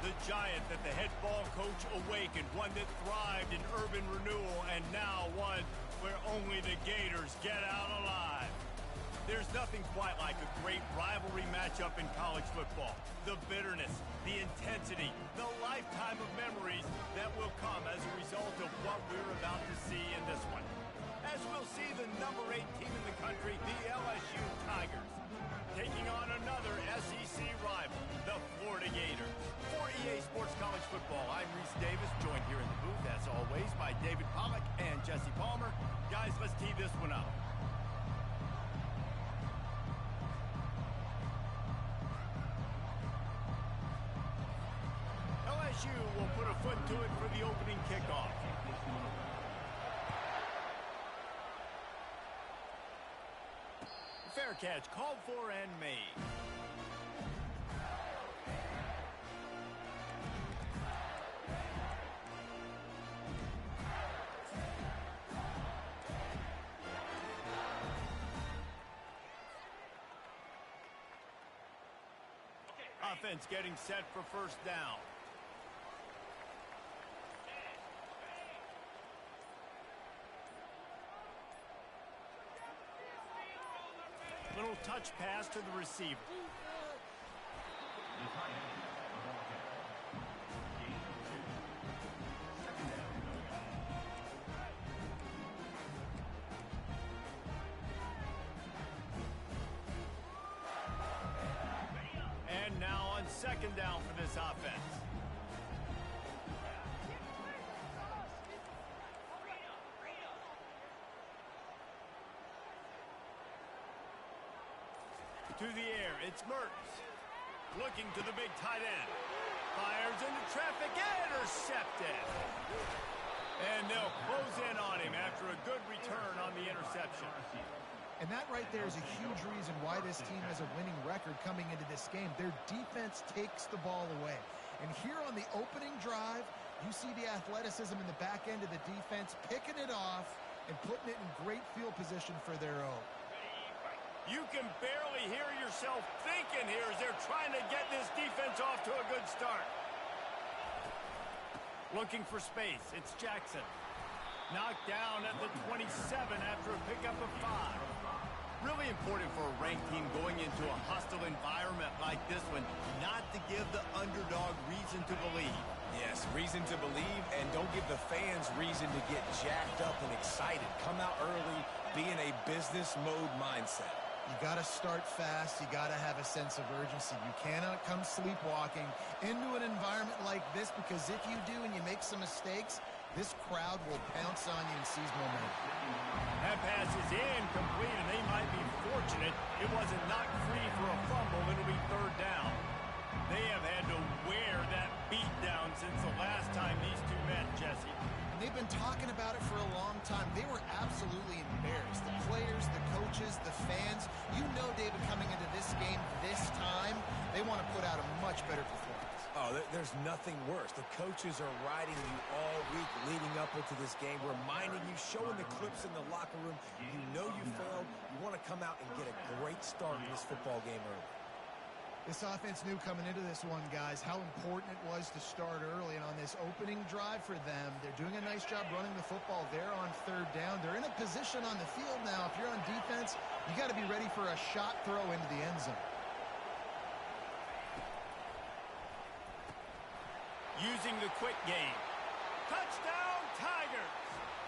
The giant that the head ball coach awakened, one that thrived in urban renewal, and now one where only the Gators get out alive. There's nothing quite like a great rivalry matchup in college football. The bitterness, the intensity, the lifetime of memories that will come as a result of what we're about to see in this one. As we'll see the number 8 team in the country, the LSU Tigers, taking on another SEC rival, the Florida Gators. For EA Sports College Football, I'm Reese Davis, joined here in the booth, as always, by David Pollack and Jesse Palmer. Guys, let's tee this one up. LSU will put a foot to it for the opening kickoff. Fair catch called for and made. Offense getting set for first down. Little touch pass to the receiver. And now on second down for this offense. To the air, it's Mertz. Looking to the big tight end. Fires into traffic, intercepted. And they'll close in on him after a good return on the interception. And that right there is a huge reason why this team has a winning record coming into this game. Their defense takes the ball away. And here on the opening drive, you see the athleticism in the back end of the defense, picking it off and putting it in great field position for their own. You can barely hear yourself thinking here as they're trying to get this defense off to a good start. Looking for space, it's Jackson. Knocked down at the 27 after a pickup of 5. Really important for a ranked team going into a hostile environment like this one, not to give the underdog reason to believe. Yes, reason to believe, and don't give the fans reason to get jacked up and excited. Come out early, be in a business mode mindset. You got to start fast. You got to have a sense of urgency. You cannot come sleepwalking into an environment like this, because if you do and you make some mistakes, this crowd will pounce on you and seize momentum. That pass is incomplete, and they might be fortunate it wasn't knocked free for a fumble. It'll be third down. They have had to wear that beat down since the last time these two met, Jesse. And they've been talking about it for a long time. They were absolutely embarrassed. The players, the coaches, the fans. You know, David, coming into this game this time, they want to put out a much better performance. Oh, there's nothing worse. The coaches are riding you all week leading up into this game, reminding you, showing the clips in the locker room. You know you failed. You want to come out and get a great start in this football game early. This offense knew coming into this one, guys, how important it was to start early. And on this opening drive for them, they're doing a nice job running the football. They're on third down. They're in a position on the field now. If you're on defense, you got to be ready for a shot throw into the end zone. Using the quick game. Touchdown, Tigers!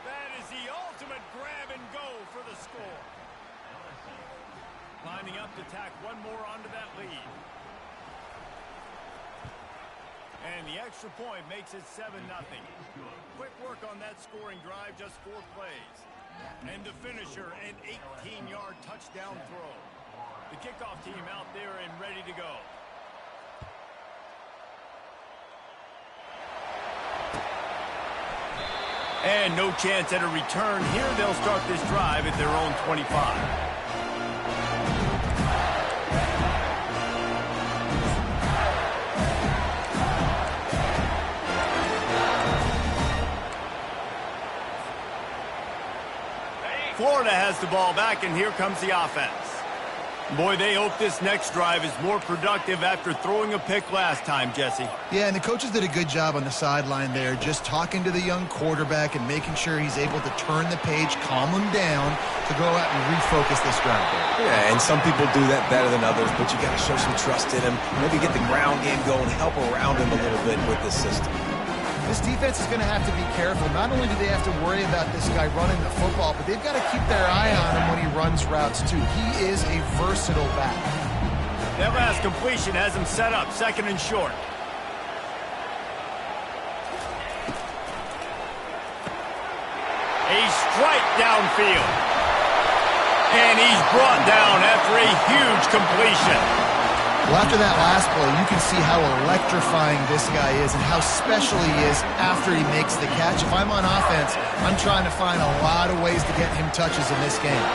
That is the ultimate grab and go for the score. Lining up to tack one more onto that lead. And the extra point makes it 7-0. Quick work on that scoring drive, just 4 plays. And the finisher, an 18-yard touchdown throw. The kickoff team out there and ready to go. And no chance at a return here. They'll start this drive at their own 25. Florida has the ball back, and here comes the offense. Boy, they hope this next drive is more productive after throwing a pick last time, Jesse. Yeah, and the coaches did a good job on the sideline there, just talking to the young quarterback and making sure he's able to turn the page, calm him down to go out and refocus this drive there. Yeah, and some people do that better than others, but you got to show some trust in him. Maybe get the ground game going, help around him a little bit with this system. This defense is going to have to be careful. Not only do they have to worry about this guy running the football, but they've got to keep their eye on him when he runs routes, too. He is a versatile back. That last completion has him set up, 2nd and short. A strike downfield. And he's brought down after a huge completion. Well, after that last play, you can see how electrifying this guy is and how special he is after he makes the catch. If I'm on offense, I'm trying to find a lot of ways to get him touches in this game.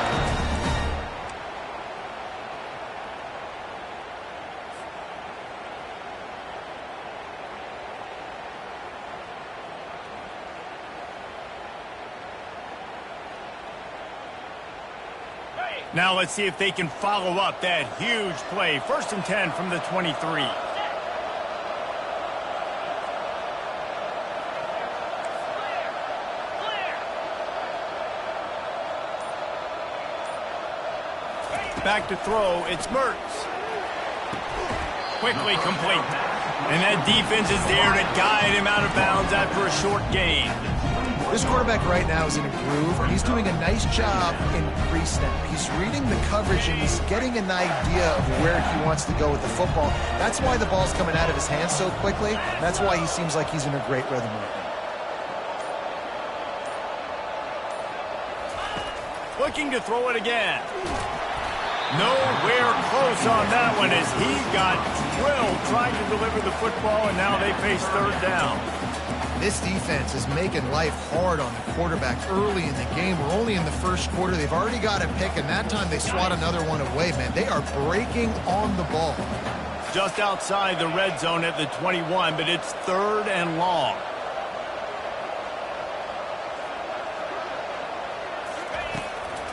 Now let's see if they can follow up that huge play. 1st and 10 from the 23. Back to throw, it's Mertz. Quickly complete. And that defense is there to guide him out of bounds after a short gain. This quarterback right now is in a groove, and he's doing a nice job in pre-snap. He's reading the coverage, and he's getting an idea of where he wants to go with the football. That's why the ball's coming out of his hands so quickly. That's why he seems like he's in a great rhythm right now. Looking to throw it again. Nowhere close on that one as he got drilled trying to deliver the football, and now they face 3rd down. This defense is making life hard on the quarterback early in the game. We're only in the 1st quarter. They've already got a pick, and that time they swat another one away, man. They are breaking on the ball. Just outside the red zone at the 21, but it's 3rd and long.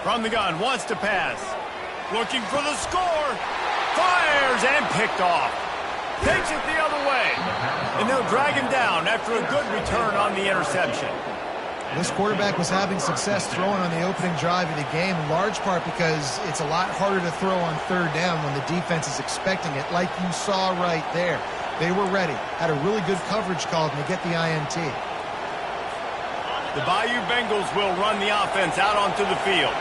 From the gun, wants to pass. Looking for the score. Fires and picked off. Takes it the other way. And they'll drag him down after a good return on the interception. This quarterback was having success throwing on the opening drive of the game, in large part because it's a lot harder to throw on 3rd down when the defense is expecting it, like you saw right there. They were ready, had a really good coverage call, and they get the INT. The Bayou Bengals will run the offense out onto the field.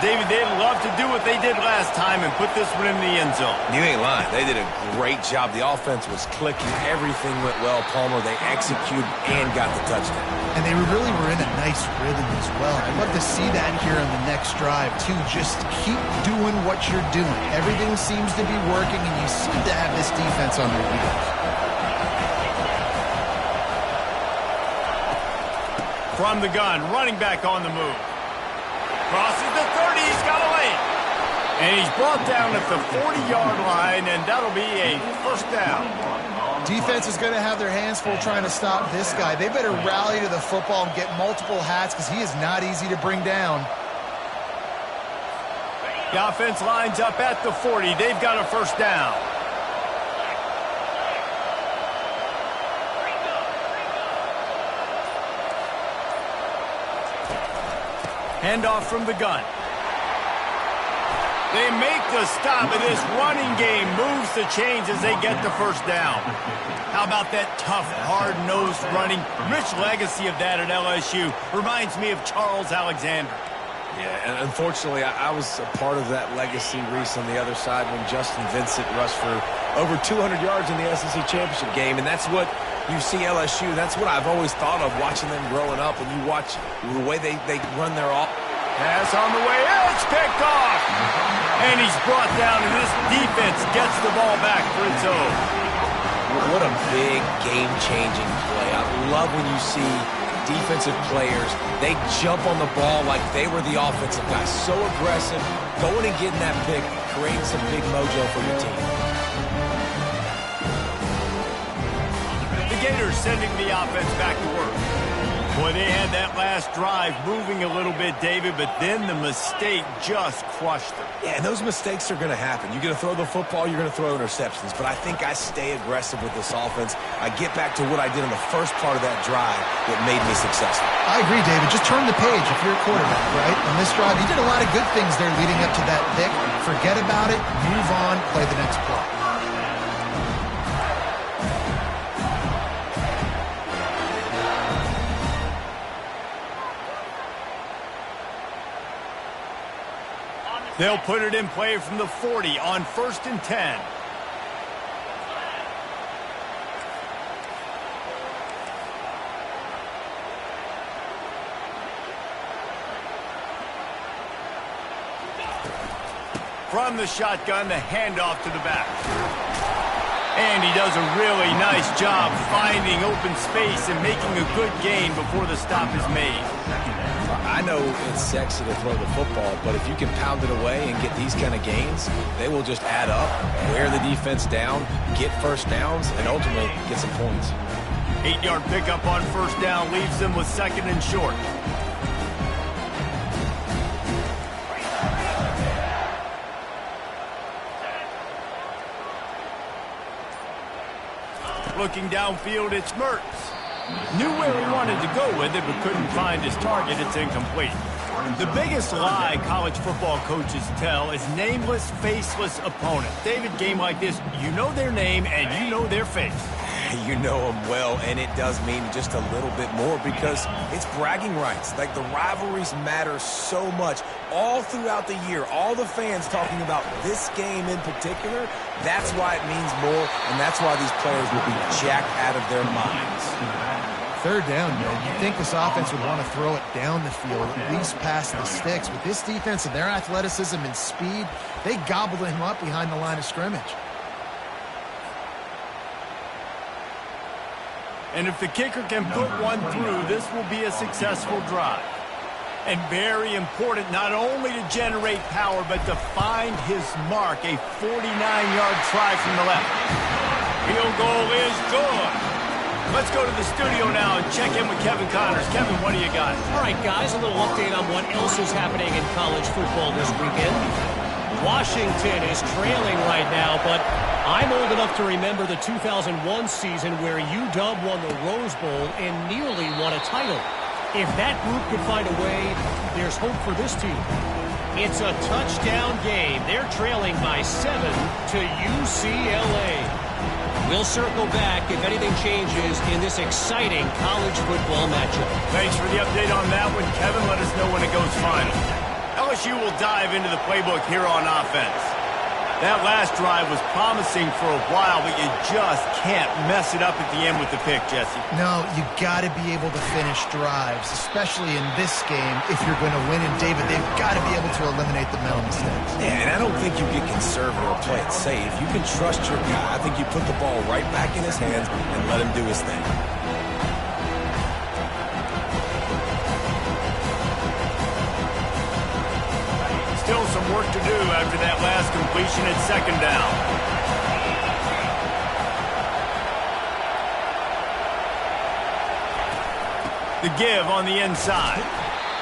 David, they'd love to do what they did last time and put this one in the end zone. You ain't lying. They did a great job. The offense was clicking. Everything went well, Palmer. They executed and got the touchdown. And they really were in a nice rhythm as well. I'd love to see that here on the next drive, too. Just keep doing what you're doing. Everything seems to be working, and you seem to have this defense on their heels. From the gun, running back on the move. Crosses the 30, he's got away. And he's brought down at the 40-yard line, and that'll be a 1st down. Defense is going to have their hands full trying to stop this guy. They better rally to the football and get multiple hats because he is not easy to bring down. The offense lines up at the 40. They've got a 1st down. Handoff from the gun. They make the stop, and this running game moves the chains as they get the 1st down. How about that tough, hard-nosed running? Rich legacy of that at LSU. Reminds me of Charles Alexander. Yeah, and unfortunately, I was a part of that legacy, Reese, on the other side when Justin Vincent rushed for over 200 yards in the SEC Championship game, and that's what you see LSU. That's what I've always thought of watching them growing up, and you watch the way they run their offense. Pass on the way, it's picked off! And he's brought down, and this defense gets the ball back for its own. What a big game-changing play. I love when you see defensive players, they jump on the ball like they were the offensive guys. So aggressive, going and getting that pick, creating some big mojo for your team. The Gators sending the offense back to work. Boy, they had that last drive moving a little bit, David, but then the mistake just crushed them. Yeah, and those mistakes are going to happen. You're going to throw the football, you're going to throw interceptions. But I think I stay aggressive with this offense. I get back to what I did in the first part of that drive that made me successful. I agree, David. Just turn the page if you're a quarterback, right? On this drive, you did a lot of good things there leading up to that pick. Forget about it, move on, play the next play. They'll put it in play from the 40 on 1st and 10. From the shotgun, the handoff to the back. And he does a really nice job finding open space and making a good gain before the stop is made. I know it's sexy to throw the football, but if you can pound it away and get these kind of gains, they will just add up, wear the defense down, get first downs, and ultimately get some points. 8-yard pickup on 1st down leaves them with 2nd and short. Looking downfield, it's Mertz. Knew where he wanted to go with it, but couldn't find his target. It's incomplete. The biggest lie college football coaches tell is nameless, faceless opponent. David, game like this, you know their name and you know their face. You know them well, and it does mean just a little bit more because it's bragging rights. Like, the rivalries matter so much all throughout the year. All the fans talking about this game in particular, that's why it means more, and that's why these players will be jacked out of their minds. 3rd down, man. You'd think this offense would want to throw it down the field, at least past the sticks. With this defense and their athleticism and speed, they gobbled him up behind the line of scrimmage. And if the kicker can put one through, this will be a successful drive. And very important, not only to generate power, but to find his mark, a 49-yard try from the left. Field goal is good. Let's go to the studio now and check in with Kevin Connors. Kevin, what do you got? All right, guys, a little update on what else is happening in college football this weekend. Washington is trailing right now, but I'm old enough to remember the 2001 season where UW won the Rose Bowl and nearly won a title. If that group could find a way, there's hope for this team. It's a touchdown game. They're trailing by 7 to UCLA. We'll circle back if anything changes in this exciting college football matchup. Thanks for the update on that one, Kevin. Let us know when it goes final. LSU will dive into the playbook here on offense. That last drive was promising for a while, but you just can't mess it up at the end with the pick, Jesse. No, you got to be able to finish drives, especially in this game. If you're going to win, and David, they've got to be able to eliminate the mental mistakes. Yeah, and I don't think you get conservative or play it safe. You can trust your guy. I think you put the ball right back in his hands and let him do his thing. Still some work to do after that last completion at 2nd down. The give on the inside.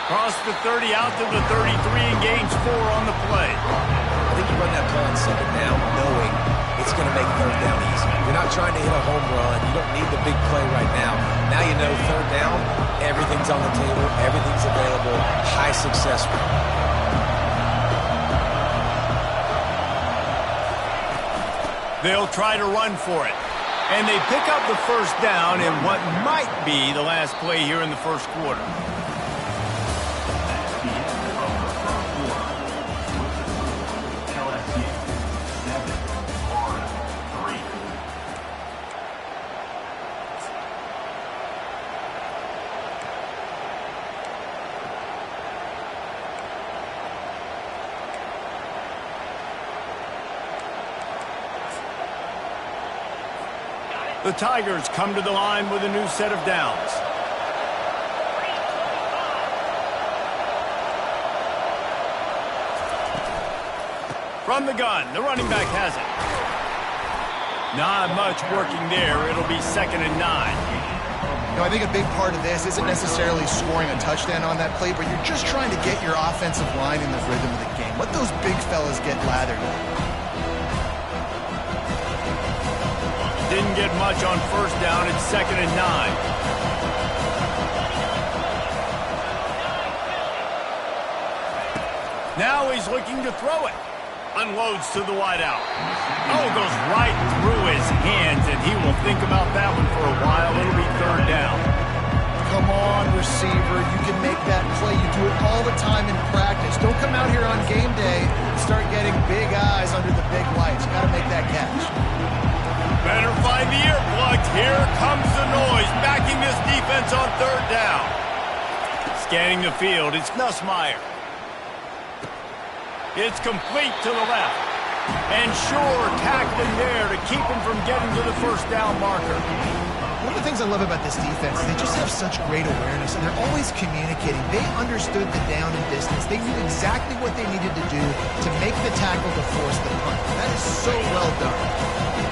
Cross the 30 out to the 33 and gains 4 on the play. I think you run that play on 2nd down knowing it's going to make 3rd down easy. You're not trying to hit a home run. You don't need the big play right now. Now you know 3rd down, everything's on the table, everything's available, high success rate. They'll try to run for it. And they pick up the 1st down in what might be the last play here in the 1st quarter. The Tigers come to the line with a new set of downs. From the gun, the running back has it. Not much working there. It'll be 2nd and 9. I think a big part of this isn't necessarily scoring a touchdown on that play, but you're just trying to get your offensive line in the rhythm of the game. Let those big fellas get lathered up. Didn't get much on first down. It's 2nd and 9. Now he's looking to throw it. Unloads to the wideout. Oh, goes right through his hands, and he will think about that one for a while. It'll be 3rd down. Come on, receiver. You can make that play. You do it all the time in practice. Don't come out here on game day and start getting big eyes under the big lights. You got to make that catch. Better find the earplugs. Here comes the noise. Backing this defense on 3rd down. Scanning the field, it's Nussmeier. It's complete to the left. And Shore tackling there to keep him from getting to the 1st down marker. One of the things I love about this defense is they just have such great awareness, and they're always communicating. They understood the down and distance. They knew exactly what they needed to do to make the tackle to force the punt. That is so well done.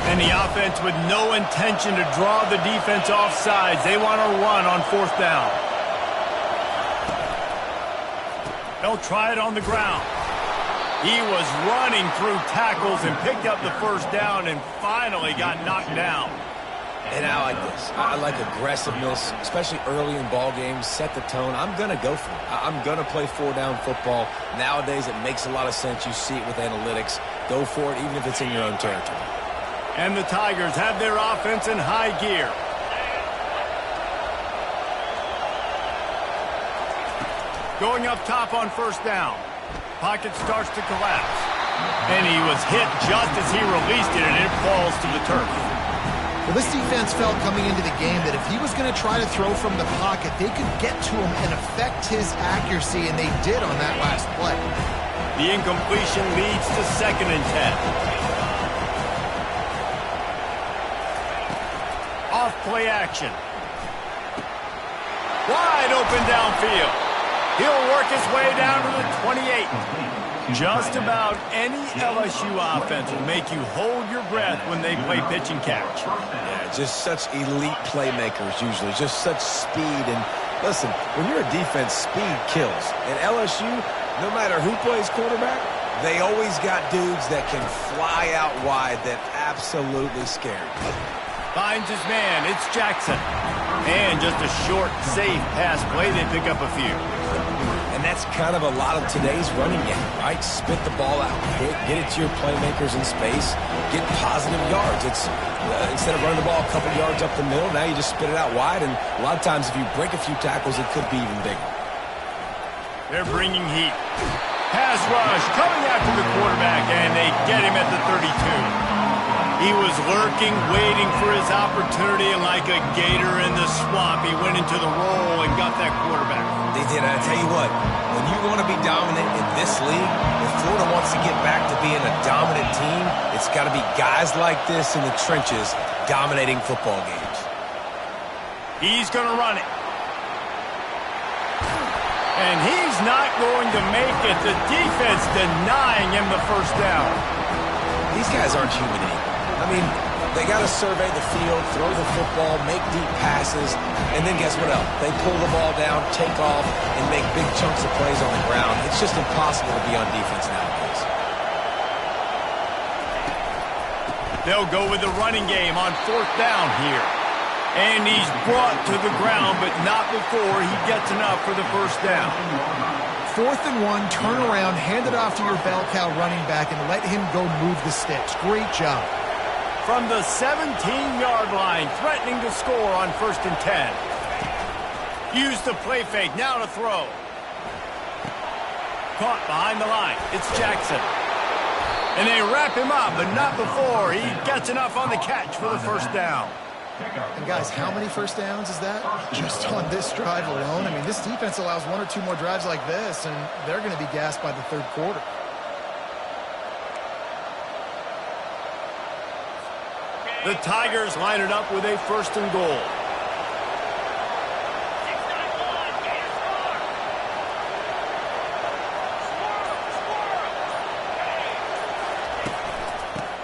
And the offense with no intention to draw the defense off sides. They want to run on 4th down. They'll try it on the ground. He was running through tackles and picked up the 1st down and finally got knocked down. And I like this. I like aggressiveness, especially early in ball games. Set the tone. I'm going to go for it. I'm going to play 4-down football. Nowadays, it makes a lot of sense. You see it with analytics. Go for it, even if it's in your own territory. And the Tigers have their offense in high gear. Going up top on 1st down. Pocket starts to collapse. And he was hit just as he released it, and it falls to the turf. Well, this defense felt coming into the game that if he was going to try to throw from the pocket, they could get to him and affect his accuracy, and they did on that last play. The incompletion leads to 2nd and 10. Off play action. Wide open downfield. He'll work his way down to the 28. Just about any LSU offense will make you hold your breath when they play pitch and catch. Yeah, just such elite playmakers usually, just such speed. And listen, when you're a defense, speed kills. And LSU, no matter who plays quarterback, they always got dudes that can fly out wide that absolutely scare you. Finds his man, it's Jackson. And just a short, safe pass play, they pick up a few. And that's kind of a lot of today's running game, right? Spit the ball out quick, get it to your playmakers in space, get positive yards. It's instead of running the ball a couple yards up the middle, now you just spit it out wide, and a lot of times if you break a few tackles, it could be even bigger. They're bringing heat. Pass rush coming after the quarterback, and they get him at the 32. He was lurking, waiting for his opportunity, and like a gator in the swamp, he went into the roll and got that quarterback. They did. I tell you what, when you want to be dominant in this league, if Florida wants to get back to being a dominant team, it's got to be guys like this in the trenches dominating football games. He's going to run it. And he's not going to make it. The defense denying him the 1st down. These guys aren't human anymore. I mean, they got to survey the field, throw the football, make deep passes, and then guess what else? They pull the ball down, take off, and make big chunks of plays on the ground. It's just impossible to be on defense nowadays. They'll go with the running game on 4th down here. And he's brought to the ground, but not before he gets enough for the 1st down. 4th and 1, turn around, hand it off to your bell cow running back, and let him go move the sticks. Great job. From the 17-yard line, threatening to score on 1st and 10. Use the play fake, now to throw. Caught behind the line, it's Jackson. And they wrap him up, but not before he gets enough on the catch for the 1st down. And guys, how many 1st downs is that? Just on this drive alone? I mean, this defense allows 1 or 2 more drives like this, and they're going to be gassed by the 3rd quarter. The Tigers line it up with a 1st and goal.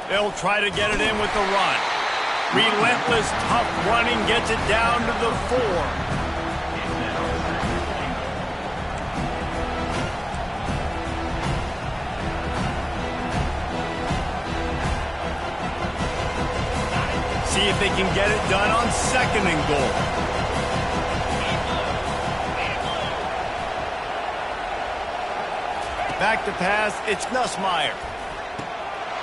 They'll try to get it in with the run. Relentless, tough running gets it down to the 4. See if they can get it done on 2nd and goal. Back to pass, it's Nussmeier.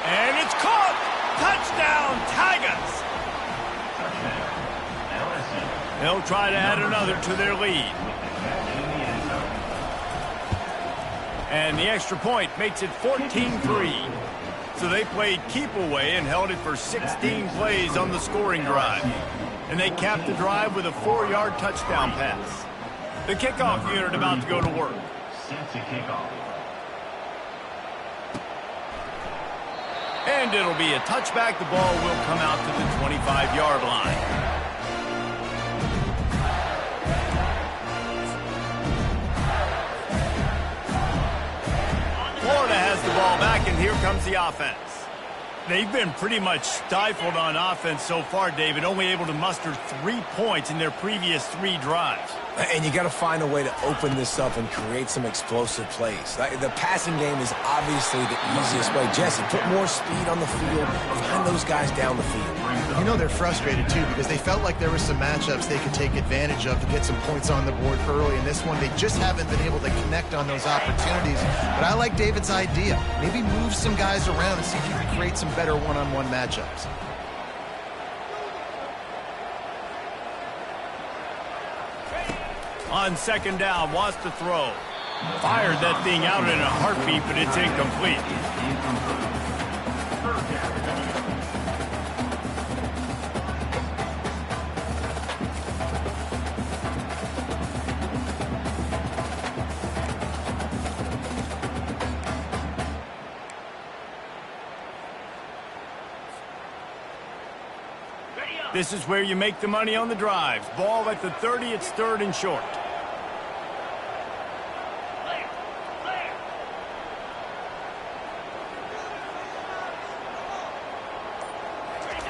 And it's caught! Touchdown, Tigers! They'll try to add another to their lead. And the extra point makes it 14-3. So they played keep away and held it for 16 plays on the scoring drive. And they capped the drive with a 4-yard touchdown pass. The kickoff unit about to go to work. Set to kickoff. And it'll be a touchback. The ball will come out to the 25-yard line. Florida has the ball back, and here comes the offense. They've been pretty much stifled on offense so far, David, only able to muster 3 points in their previous 3 drives. And you got to find a way to open this up and create some explosive plays. The passing game is obviously the easiest way. Jesse, put more speed on the field, find those guys down the field. You know they're frustrated, too, because they felt like there were some matchups they could take advantage of to get some points on the board early. In this one, they just haven't been able to connect on those opportunities. But I like David's idea. Maybe move some guys around and see if you can create some better one-on-one matchups. On 2nd down, wants to throw. Fired that thing out in a heartbeat, but it's incomplete. This is where you make the money on the drives. Ball at the 30, it's 3rd and short.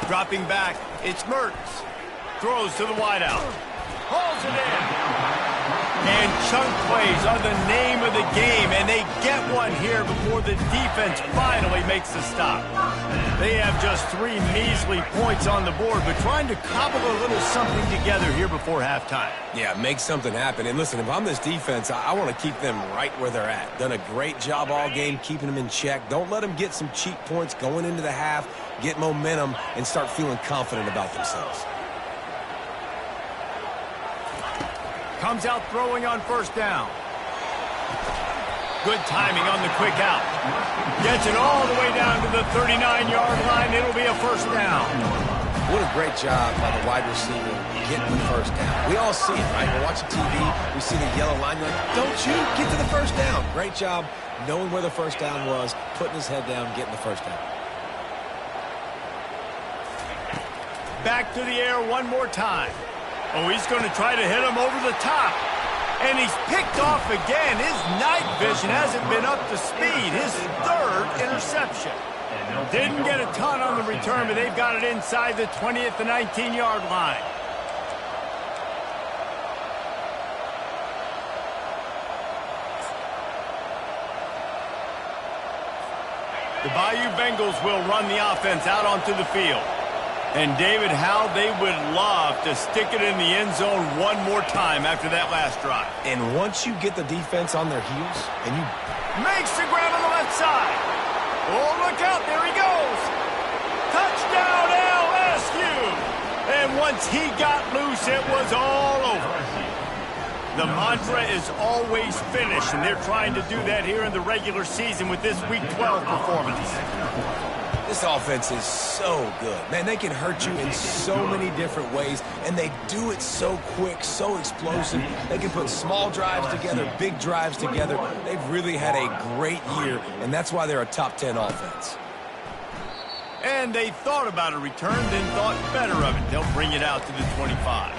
Dropping back, it's Mertz. Throws to the wideout. Hauls it in. And chunk plays are the name of the game, and they get one here before the defense finally makes the stop. They have just 3 measly points on the board, but trying to cobble a little something together here before halftime. Yeah, make something happen. And listen, if I'm this defense, I want to keep them right where they're at. Done a great job all game keeping them in check. Don't let them get some cheap points going into the half, get momentum, and start feeling confident about themselves. Comes out throwing on 1st down. Good timing on the quick out. Gets it all the way down to the 39-yard line. It'll be a 1st down. What a great job by the wide receiver getting the 1st down. We all see it, right? We're watching TV. We see the yellow line. You're like, don't you get to the 1st down. Great job knowing where the 1st down was, putting his head down, getting the 1st down. Back to the air one more time. Oh, he's going to try to hit him over the top. And he's picked off again. His night vision hasn't been up to speed. His 3rd interception. Didn't get a ton on the return, but they've got it inside the 20th to 19-yard line. The Bayou Bengals will run the offense out onto the field. And, David, how they would love to stick it in the end zone one more time after that last drive. And once you get the defense on their heels, and you makes the grab on the left side. Oh, look out. There he goes. Touchdown, LSU. And once he got loose, it was all over. The mantra is always finish, and they're trying to do that here in the regular season with this Week 12 performance. This offense is so good. Man, they can hurt you in so many different ways, and they do it so quick, so explosive. They can put small drives together, big drives together. They've really had a great year, and that's why they're a top 10 offense. And they thought about a return, then thought better of it. They'll bring it out to the 25.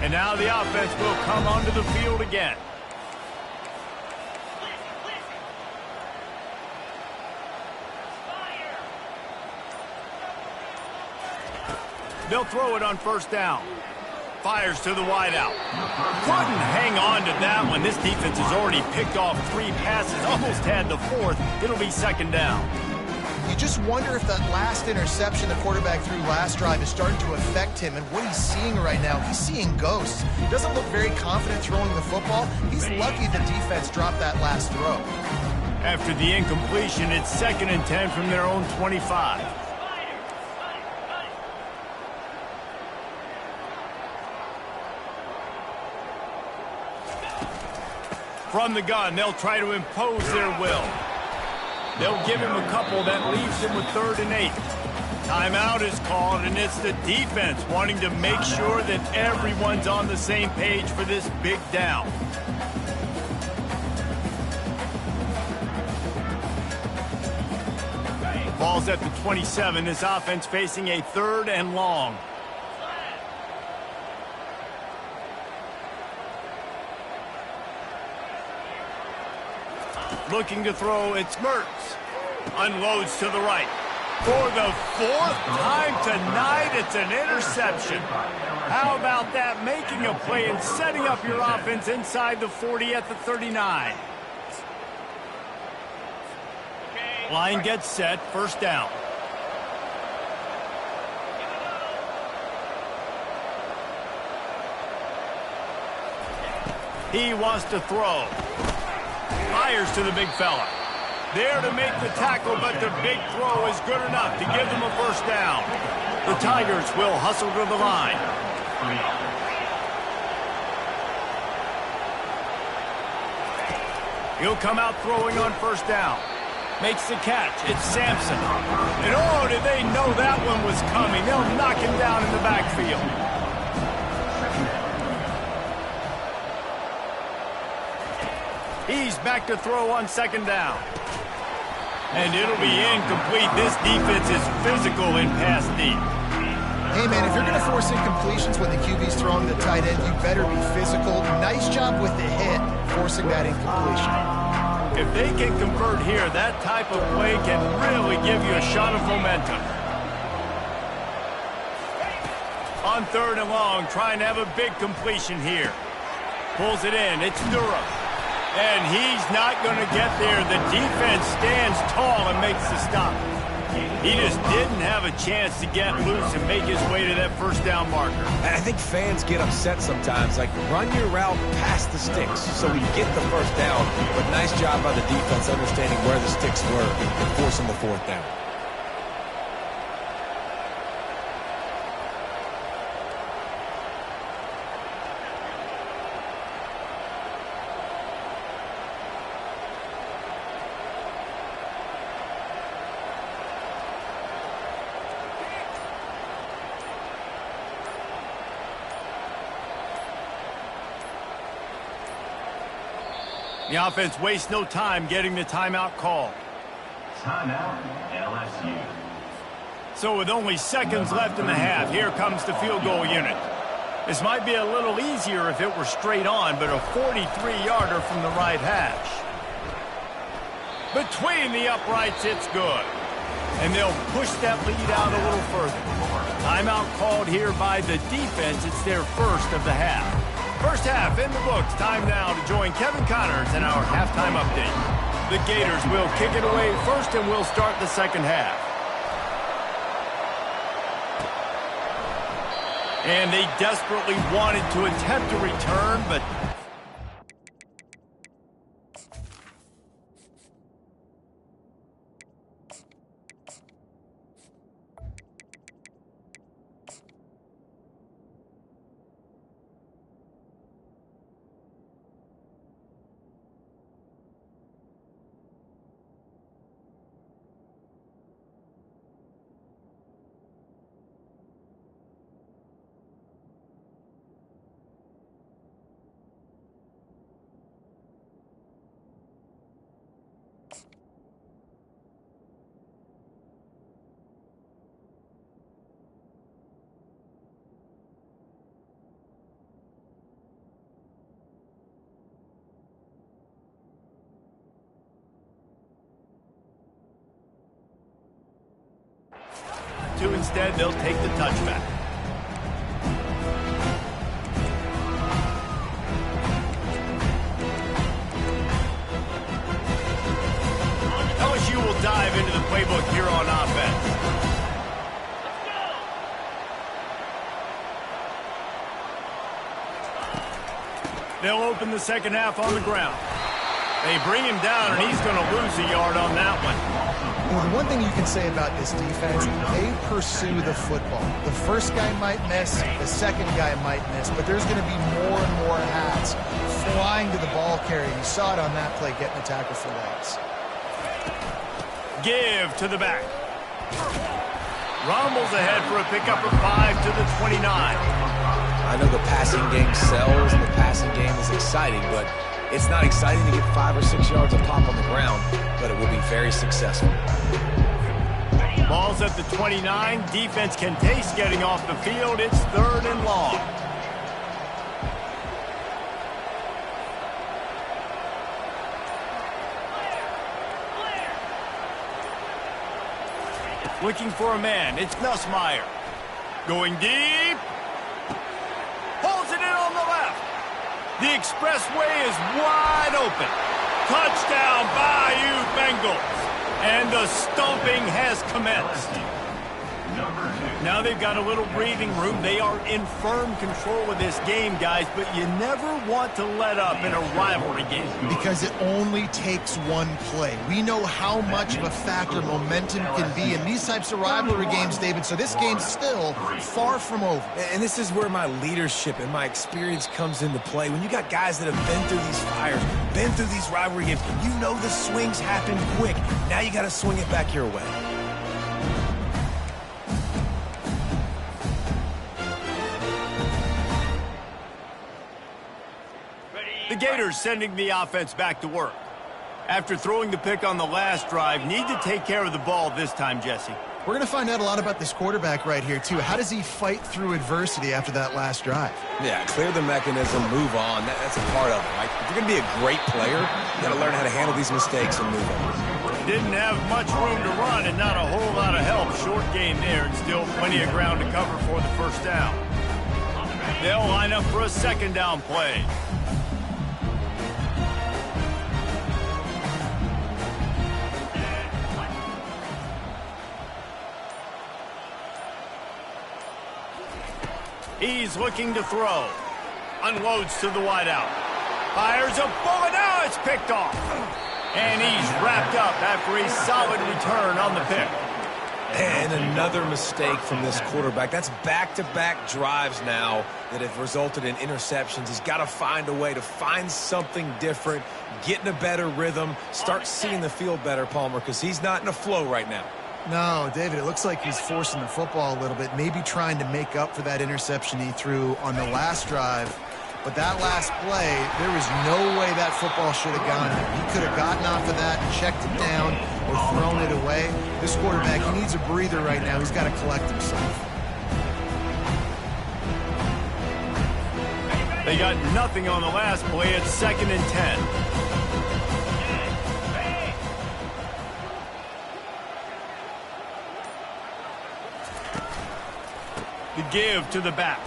And now the offense will come onto the field again. They'll throw it on first down. Fires to the wideout. Couldn't hang on to that one. This defense has already picked off 3 passes, almost had the 4th. It'll be second down. You just wonder if that last interception the quarterback threw last drive is starting to affect him and what he's seeing right now. He's seeing ghosts. He doesn't look very confident throwing the football. He's lucky the defense dropped that last throw. After the incompletion, it's 2nd and 10 from their own 25. From the gun, they'll try to impose their will. They'll give him a couple that leaves him with 3rd and 8. Timeout is called, and it's the defense wanting to make sure that everyone's on the same page for this big down. Ball's at the 27. This offense facing a 3rd and long. Looking to throw, it's Mertz. Unloads to the right. For the 4th time tonight, it's an interception. How about that? Making a play and setting up your offense inside the 40 at the 39. Line gets set, first down. He wants to throw. Fires to the big fella. There to make the tackle, but the big throw is good enough to give them a first down. The Tigers will hustle to the line. He'll come out throwing on first down. Makes the catch. It's Sampson. And oh, did they know that one was coming. They'll knock him down in the backfield. He's back to throw on second down. And it'll be incomplete. This defense is physical in pass deep. Hey, man, if you're going to force incompletions when the QB's throwing the tight end, you better be physical. Nice job with the hit, forcing that incompletion. If they can convert here, that type of play can really give you a shot of momentum. On 3rd and long, trying to have a big completion here. Pulls it in. It's Durham. And he's not going to get there. The defense stands tall and makes the stop. He just didn't have a chance to get loose and make his way to that first down marker. And I think fans get upset sometimes. Like, run your route past the sticks so we get the first down. But nice job by the defense understanding where the sticks were and forcing the 4th down. The offense wastes no time getting the timeout call. Timeout, LSU. So with only seconds left in the half, here comes the field goal unit. This might be a little easier if it were straight on, but a 43-yarder from the right hash. Between the uprights, it's good. And they'll push that lead out a little further. Timeout called here by the defense. It's their first of the half. First half in the books. Time now to join Kevin Connors in our halftime update. The Gators will kick it away first, and we'll start the second half. And they desperately wanted to attempt a return, but instead, they'll take the touchback. dive into the playbook here on offense. They'll open the second half on the ground. They bring him down, and he's going to lose a yard on that one. Well, the one thing you can say about this defense, they pursue the football. The first guy might miss, the second guy might miss, but there's going to be more and more hats flying to the ball carrier. You saw it on that play, getting the tackle for loss. Give to the back. Rumbles ahead for a pickup of 5 to the 29. I know the passing game sells and the passing game is exciting, but it's not exciting to get 5 or 6 yards of pop on the ground, but it will be very successful. Ball's at the 29. Defense can taste getting off the field. It's 3rd and long. Looking for a man. It's Nussmeier. Going deep. Pulls it in on the left. The expressway is wide open. Touchdown, Bayou Bengals. And the stomping has commenced. Now they've got a little breathing room. They are in firm control of this game, guys, but you never want to let up in a rivalry game. Because it only takes one play. We know how much of a factor momentum can be in these types of rivalry games, David, so this game's still far from over. And this is where my leadership and my experience comes into play. When you got guys that have been through these fires, been through these rivalry games, you know the swings happen quick. Now you got to swing it back your way. The Gators sending the offense back to work. After throwing the pick on the last drive, need to take care of the ball this time, Jesse. We're going to find out a lot about this quarterback right here, too. How does he fight through adversity after that last drive? Yeah, clear the mechanism, move on. That's a part of it, right? If you're going to be a great player, you got to learn how to handle these mistakes and move on. Didn't have much room to run and not a whole lot of help. Short gain there and still plenty of ground to cover for the first down. They'll line up for a second down play. He's looking to throw. Unloads to the wideout. Fires a bullet. Now it's picked off. And he's wrapped up after a solid return on the pick. And another mistake from this quarterback. That's back-to-back drives now that have resulted in interceptions. He's got to find a way to find something different, get in a better rhythm, start seeing the field better, Palmer, because he's not in a flow right now. No, David, it looks like he's forcing the football a little bit, maybe trying to make up for that interception he threw on the last drive. But that last play, there was no way that football should have gone there. He could have gotten off of that, checked it down, or thrown it away. This quarterback, he needs a breather right now. He's got to collect himself. They got nothing on the last play. It's 2nd and 10. The give to the back.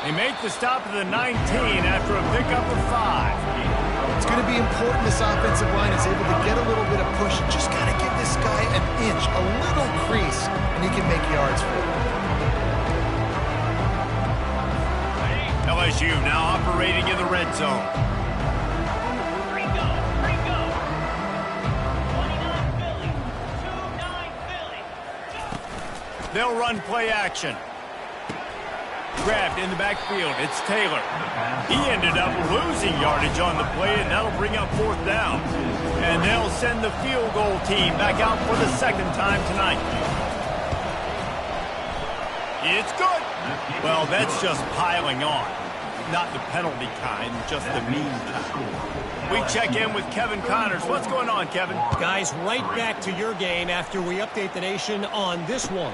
They make the stop at the 19 after a pickup of 5. It's going to be important this offensive line is able to get a little bit of push. Just got to give this guy an inch, a little crease, and he can make yards for it. LSU now operating in the red zone. They'll run play action. Grabbed in the backfield. It's Taylor. He ended up losing yardage on the play, and that'll bring up 4th down. And they'll send the field goal team back out for the 2nd time tonight. It's good. Well, that's just piling on. Not the penalty kind, just the mean kind. We check in with Kevin Connors. What's going on, Kevin? Guys, right back to your game after we update the nation on this one.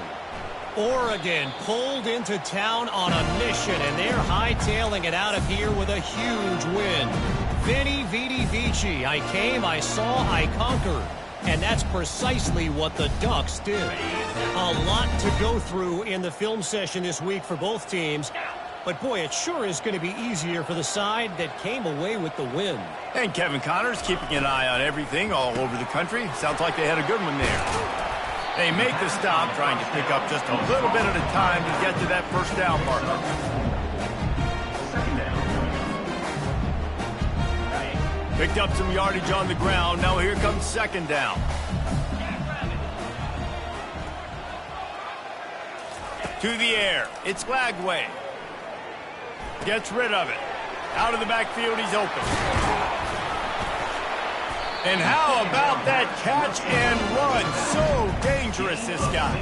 Oregon pulled into town on a mission, and they're hightailing it out of here with a huge win. Vinny Vidi Vici. I came, I saw, I conquered. And that's precisely what the Ducks did. A lot to go through in the film session this week for both teams. But, boy, it sure is going to be easier for the side that came away with the win. And Kevin Connors keeping an eye on everything all over the country. Sounds like they had a good one there. They make the stop, trying to pick up just a little bit at a time to get to that first down marker. Picked up some yardage on the ground. Now here comes second down. To the air. It's Lagway. Gets rid of it. Out of the backfield, he's open. And how about that catch and run? So dangerous, this guy.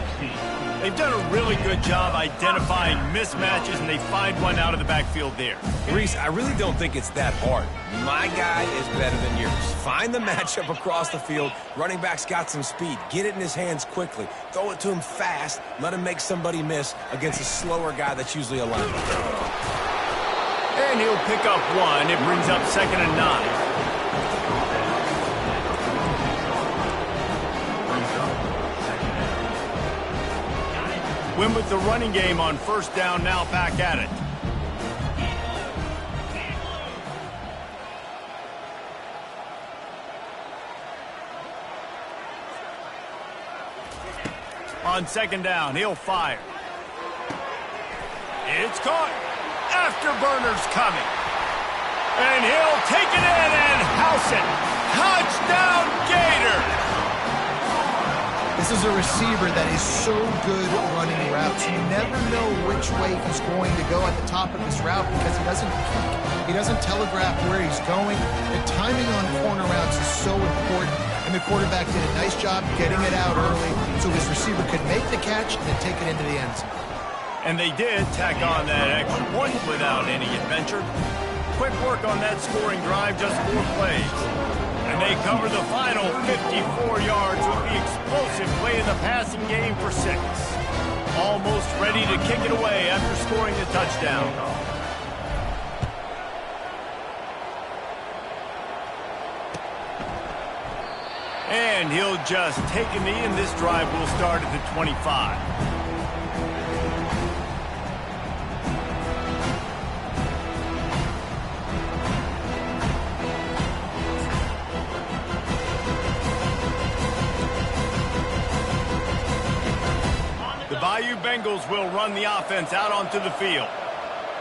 They've done a really good job identifying mismatches, and they find one out of the backfield there. Reese, I really don't think it's that hard. My guy is better than yours. Find the matchup across the field. Running back's got some speed. Get it in his hands quickly. Throw it to him fast. Let him make somebody miss against a slower guy that's usually a linebacker. And he'll pick up one. It brings up 2nd and 9. Win with the running game on first down, now back at it. On second down, he'll fire. It's caught. Afterburner's coming. And he'll take it in and house it. Touchdown, Gators! This is a receiver that is so good at running routes. You never know which way he's going to go at the top of his route because he doesn't peek. He doesn't telegraph where he's going. The timing on corner routes is so important, and the quarterback did a nice job getting it out early so his receiver could make the catch and then take it into the end zone. And they did tack on that extra point without any adventure. Quick work on that scoring drive, just 4 plays. And they cover the final 54 yards with the explosive play in the passing game for 6. Almost ready to kick it away after scoring the touchdown. And he'll just take a knee, and this drive will start at the 25. Bayou Bengals will run the offense out onto the field.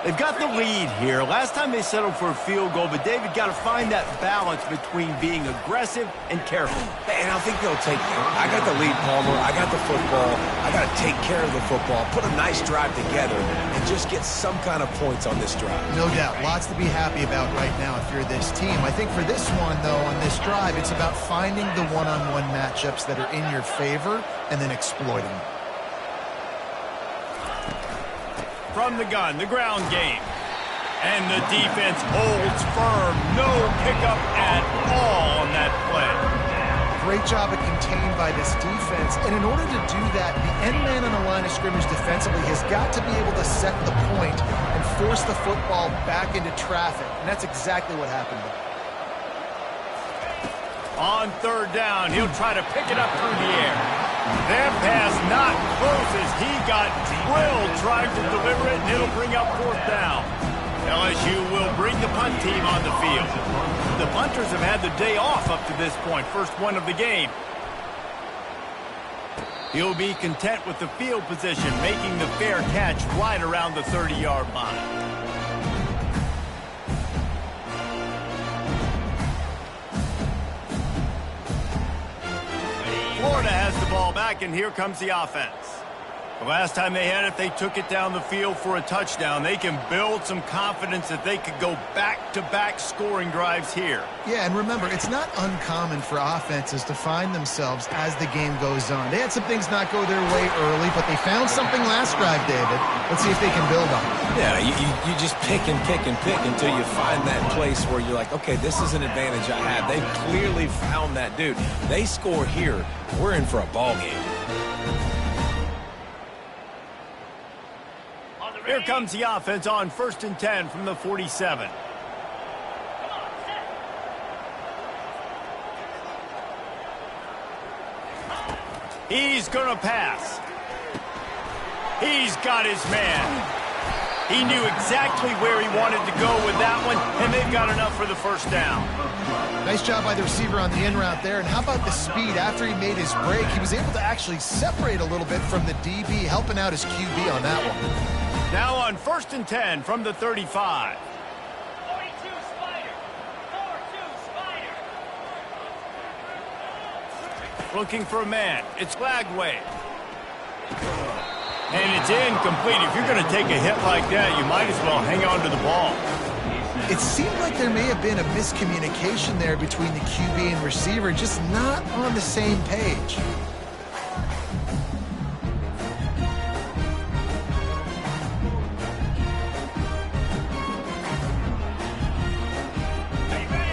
They've got the lead here. Last time they settled for a field goal, but David got to find that balance between being aggressive and careful. And I think they'll take it. I got the lead, Palmer. I got the football. I got to take care of the football, put a nice drive together, and just get some kind of points on this drive. No doubt. Lots to be happy about right now if you're this team. I think for this one, though, on this drive, it's about finding the one-on-one matchups that are in your favor and then exploiting them. From the gun, the ground game. And the defense holds firm. No pickup at all on that play. Great job of contained by this defense. And in order to do that, the end man on the line of scrimmage defensively has got to be able to set the point and force the football back into traffic. And that's exactly what happened there. On third down, he'll try to pick it up through the air. That pass not close as he got drilled trying to deliver it, and it'll bring up 4th down. LSU will bring the punt team on the field. The punters have had the day off up to this point, first one of the game. He'll be content with the field position, making the fair catch right around the 30-yard line. Florida has the ball back, and here comes the offense. The last time they had it, they took it down the field for a touchdown. They can build some confidence that they could go back-to-back scoring drives here. Yeah, and remember, it's not uncommon for offenses to find themselves as the game goes on. They had some things not go their way early, but they found something last drive, David. Let's see if they can build on it. Yeah, you just pick and pick and pick until you find that place where you're like, okay, this is an advantage I have. They've clearly found that dude. They score here, we're in for a ball game. Here comes the offense on 1st and 10 from the 47. He's going to pass. He's got his man. He knew exactly where he wanted to go with that one, and they've got enough for the first down. Nice job by the receiver on the in route there. And how about the speed? After he made his break, he was able to actually separate a little bit from the DB, helping out his QB on that one. Now on 1st and 10 from the 35. 42 Spider. 4-2 Spider. Looking for a man. It's Flagway. And it's incomplete. If you're going to take a hit like that, you might as well hang on to the ball. It seemed like there may have been a miscommunication there between the QB and receiver, just not on the same page.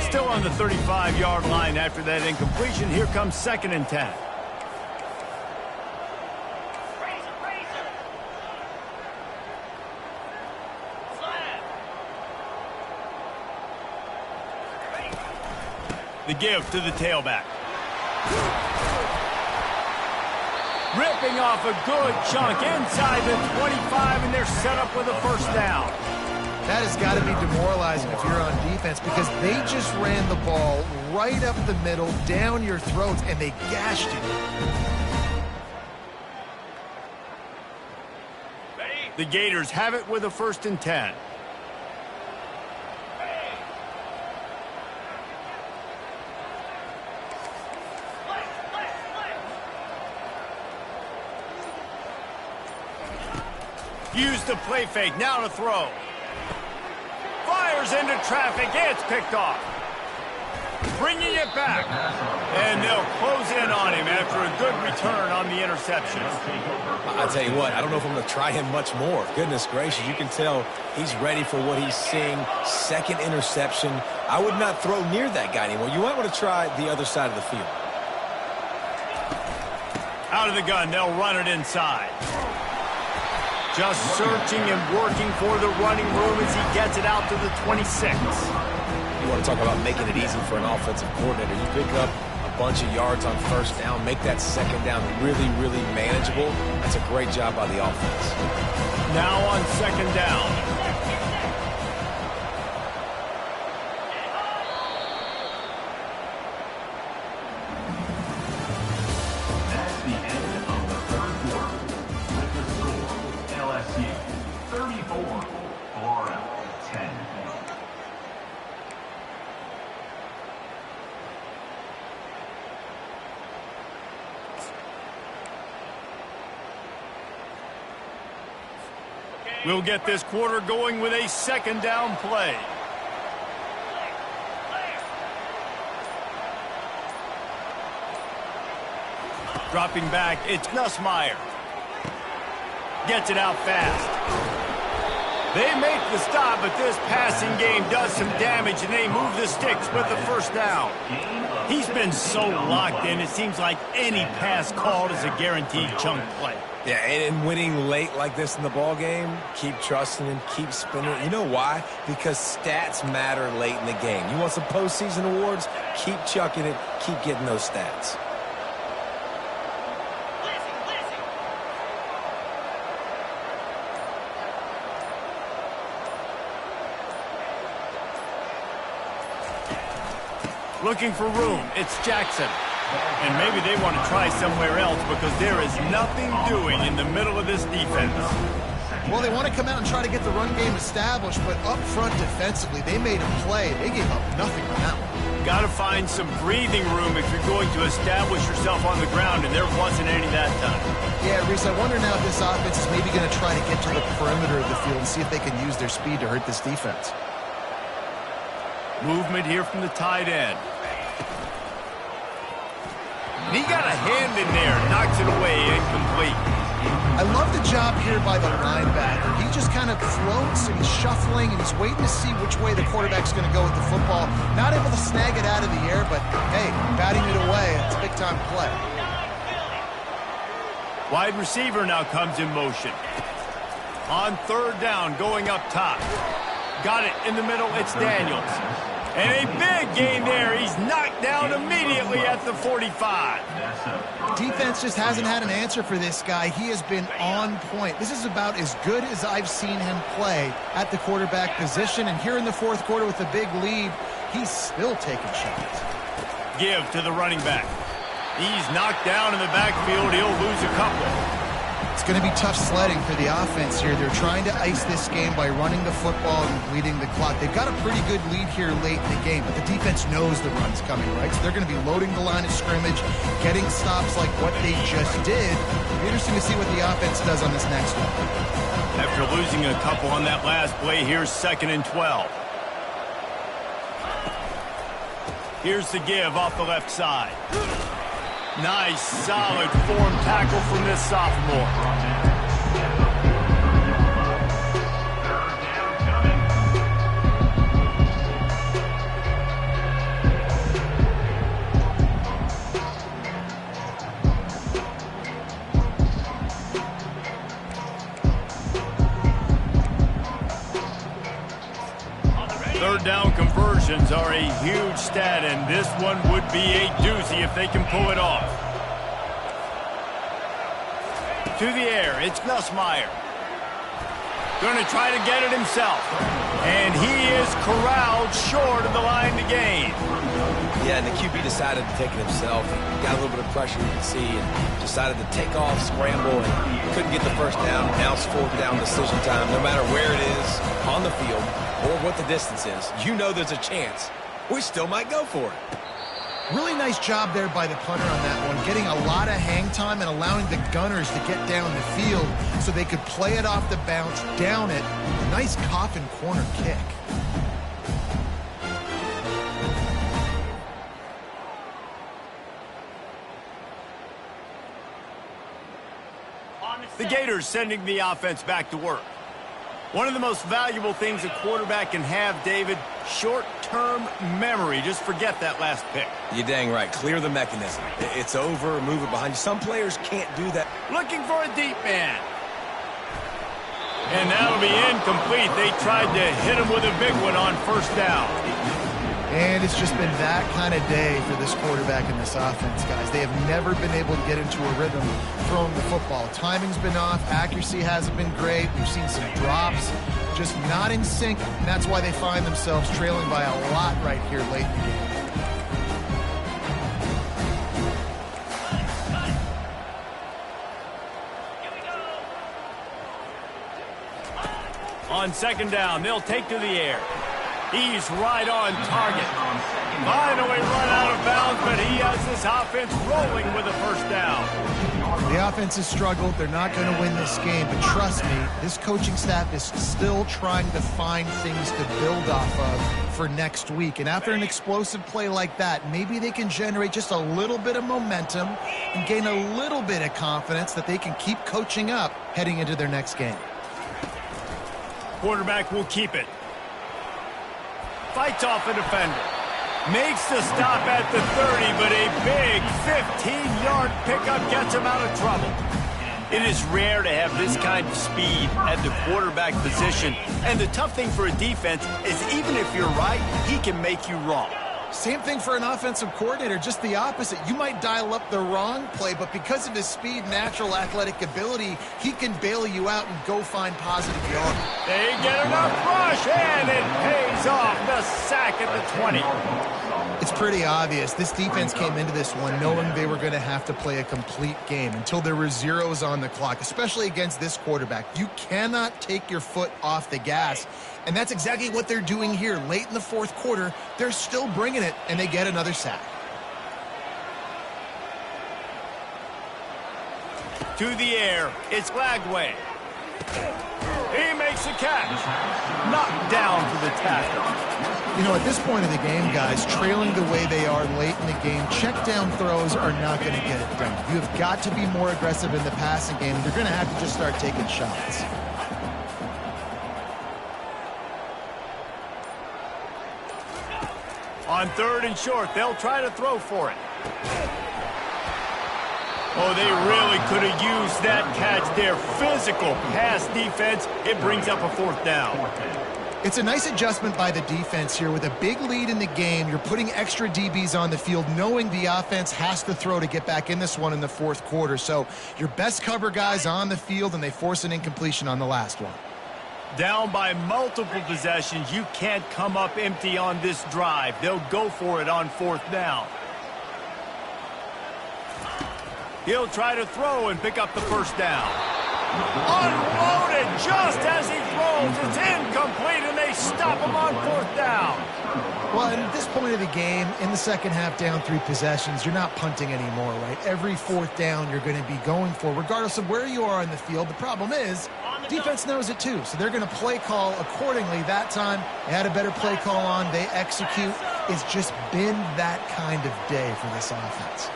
Still on the 35-yard line after that incompletion. Here comes 2nd and 10. The give to the tailback. Ripping off a good chunk inside the 25, and they're set up with a first down. That has got to be demoralizing if you're on defense, because they just ran the ball right up the middle, down your throats, and they gashed you. The Gators have it with a 1st and 10. Use the play fake, now to throw. Fires into traffic, it's picked off. Bringing it back. And they'll close in on him after a good return on the interception. I tell you what, I don't know if I'm going to try him much more. Goodness gracious, you can tell he's ready for what he's seeing. 2nd interception. I would not throw near that guy anymore. You might want to try the other side of the field. Out of the gun, they'll run it inside. Just searching and working for the running room as he gets it out to the 26. You want to talk about making it easy for an offensive coordinator. You pick up a bunch of yards on 1st down, make that 2nd down really, really manageable. That's a great job by the offense. Now on 2nd down. That's the end of the 3rd quarter. With the score, LSU 34, Florida 10. We'll get this quarter going with a 2nd down play. Dropping back, it's Nussmeier. Gets it out fast. They make the stop, but this passing game does some damage, and they move the sticks with the 1st down. He's been so locked in, it seems like any pass called is a guaranteed chunk play. Yeah, and winning late like this in the ball game, keep trusting him, keep spinning. You know why? Because stats matter late in the game. You want some postseason awards? Keep chucking it, keep getting those stats. Looking for room, it's Jackson. And maybe they want to try somewhere else because there is nothing doing in the middle of this defense. Well, they want to come out and try to get the run game established, but up front defensively, they made a play. They gave up nothing on that one. Got to find some breathing room if you're going to establish yourself on the ground, and there wasn't any that time. Yeah, Reese, I wonder now if this offense is maybe going to try to get to the perimeter of the field and see if they can use their speed to hurt this defense. Movement here from the tight end. And he got a hand in there, knocks it away, incomplete. I love the job here by the linebacker. He just kind of floats and he's shuffling and he's waiting to see which way the quarterback's going to go with the football. Not able to snag it out of the air, but hey, batting it away, it's a big-time play. Wide receiver now comes in motion. On 3rd down, going up top. Got it in the middle, it's Daniels. And a big gain there. He's knocked down immediately at the 45. Defense just hasn't had an answer for this guy. He has been on point. This is about as good as I've seen him play at the quarterback position. And here in the fourth quarter with a big lead, he's still taking shots. Give to the running back. He's knocked down in the backfield. He'll lose a couple. It's going to be tough sledding for the offense here. They're trying to ice this game by running the football and bleeding the clock. They've got a pretty good lead here late in the game, but the defense knows the run's coming, right? So they're going to be loading the line of scrimmage, getting stops like what they just did. It'll be interesting to see what the offense does on this next one. After losing a couple on that last play, here's 2nd and 12. Here's the give off the left side. Nice, solid form tackle from this sophomore. Third down conversions are a huge stat, and this one would be a doozy if they can pull it off. To the air, it's Nussmeier. Going to try to get it himself. And he is corralled short of the line to gain. Yeah, and the QB decided to take it himself. He got a little bit of pressure, you can see, and decided to take off, scramble, and couldn't get the first down. Now it's 4th down decision time. No matter where it is on the field or what the distance is, you know there's a chance. We still might go for it. Really nice job there by the punter on that one, getting a lot of hang time and allowing the gunners to get down the field so they could play it off the bounce, down it. Nice coffin corner kick. The Gators sending the offense back to work. One of the most valuable things a quarterback can have, David, short-term memory. Just forget that last pick. You're dang right. Clear the mechanism. It's over, move it behind you. Some players can't do that. Looking for a deep man. And that'll be incomplete. They tried to hit him with a big one on 1st down. And it's just been that kind of day for this quarterback and this offense, guys. They have never been able to get into a rhythm throwing the football. Timing's been off. Accuracy hasn't been great. We've seen some drops, just not in sync. And that's why they find themselves trailing by a lot right here late in the game. On 2nd down, they'll take to the air. He's right on target. Finally run out of bounds, but he has this offense rolling with a 1st down. The offense has struggled. They're not going to win this game, but trust me, this coaching staff is still trying to find things to build off of for next week. And after an explosive play like that, maybe they can generate just a little bit of momentum and gain a little bit of confidence that they can keep coaching up heading into their next game. Quarterback will keep it. Fights off a defender. Makes the stop at the 30, but a big 15-yard pickup gets him out of trouble. It is rare to have this kind of speed at the quarterback position. And the tough thing for a defense is even if you're right, he can make you wrong. Same thing for an offensive coordinator, just the opposite. You might dial up the wrong play, but because of his speed, natural athletic ability, he can bail you out and go find positive yards. They get enough rush, and it pays off. The sack at the 20. It's pretty obvious. This defense came into this one knowing they were going to have to play a complete game until there were zeros on the clock, especially against this quarterback. You cannot take your foot off the gas. And that's exactly what they're doing here. Late in the 4th quarter, they're still bringing it, and they get another sack. To the air, it's Lagway. He makes a catch. Knocked down for the tackle. You know, at this point of the game, guys, trailing the way they are late in the game, check down throws are not going to get it done. You have got to be more aggressive in the passing game. You're going to have to just start taking shots. On 3rd and short, they'll try to throw for it. Oh, they really could have used that catch there. Physical pass defense. It brings up a 4th down. It's a nice adjustment by the defense here. With a big lead in the game, you're putting extra DBs on the field, knowing the offense has to throw to get back in this one in the fourth quarter. So your best cover guys on the field, and they force an incompletion on the last one. Down by multiple possessions, you can't come up empty on this drive. They'll go for it on fourth down. He'll try to throw and pick up the first down. Unloaded just as he throws. It's incomplete, and they stop him on fourth down. Well, at this point of the game, in the second half, down 3 possessions, you're not punting anymore, right? Every fourth down you're going to be going for, regardless of where you are in the field. The problem is, defense knows it too, so they're going to play call accordingly. That time, they had a better play call on. They execute. It's just been that kind of day for this offense.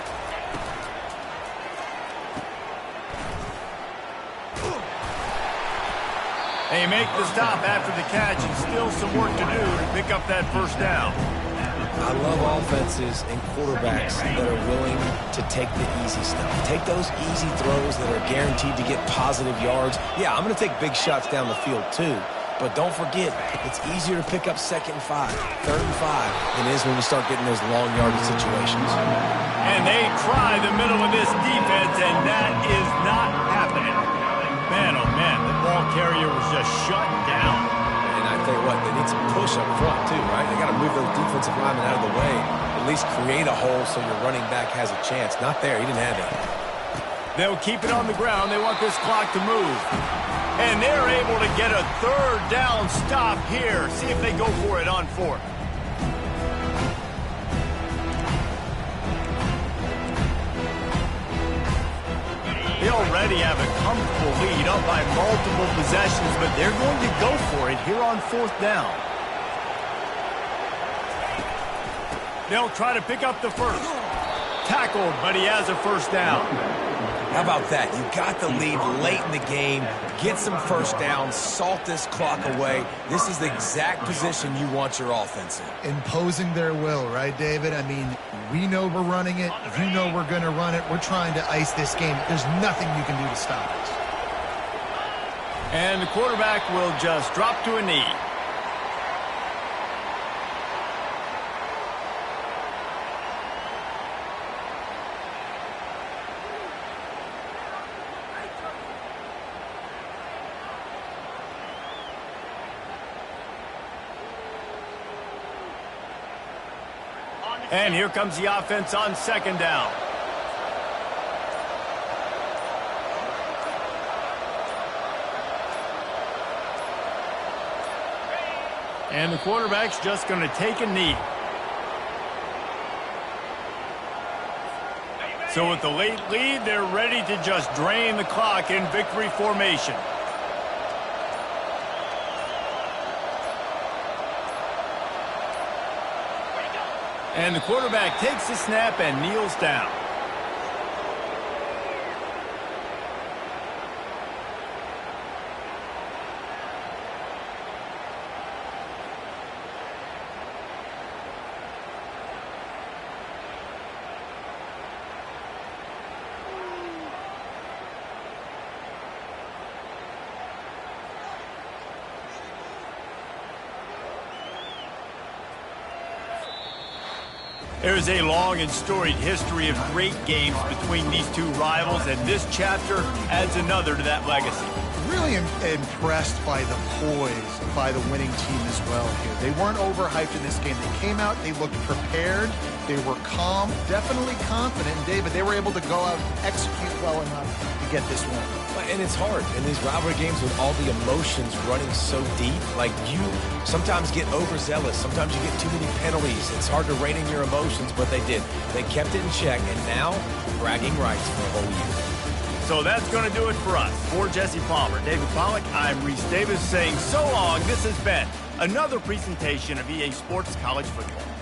They make the stop after the catch, and still some work to do to pick up that first down. I love offenses and quarterbacks that are willing to take the easy stuff. Take those easy throws that are guaranteed to get positive yards. Yeah, I'm going to take big shots down the field too. But don't forget, it's easier to pick up 2nd and 5, 3rd and 5 than it is when we start getting those long yardage situations. And they try the middle of this defense, and that is not happening. Man, oh man, the ball carrier was just shut down. And I tell you what, they need some push up front too, right? They got to move those defensive linemen out of the way, at least create a hole so your running back has a chance. Not there, he didn't have it. They'll keep it on the ground. They want this clock to move. And they're able to get a 3rd down stop here. See if they go for it on 4th. They already have a comfortable lead, up by multiple possessions, but they're going to go for it here on 4th down. They'll try to pick up the first. Tackled, but he has a first down. How about that? You got the lead late in the game. Get some first downs. Salt this clock away. This is the exact position you want your offense in. Imposing their will, right, David? I mean, we know we're running it. You know we're going to run it. We're trying to ice this game. There's nothing you can do to stop us. And the quarterback will just drop to a knee. And here comes the offense on 2nd down. And the quarterback's just going to take a knee. So with the late lead, they're ready to just drain the clock in victory formation. And the quarterback takes the snap and kneels down. There's a long and storied history of great games between these two rivals, and this chapter adds another to that legacy. Really impressed by the poise by the winning team as well here. They weren't overhyped in this game. They came out, they looked prepared, they were calm, definitely confident. And David, they were able to go out and execute well enough to get this win. And it's hard in these rivalry games with all the emotions running so deep. Like, you sometimes get overzealous. Sometimes you get too many penalties. It's hard to rein in your emotions, but they did. They kept it in check, and now bragging rights for a whole year. So that's going to do it for us. For Jesse Palmer, David Pollack, I'm Reese Davis saying so long. This has been another presentation of EA Sports College Football.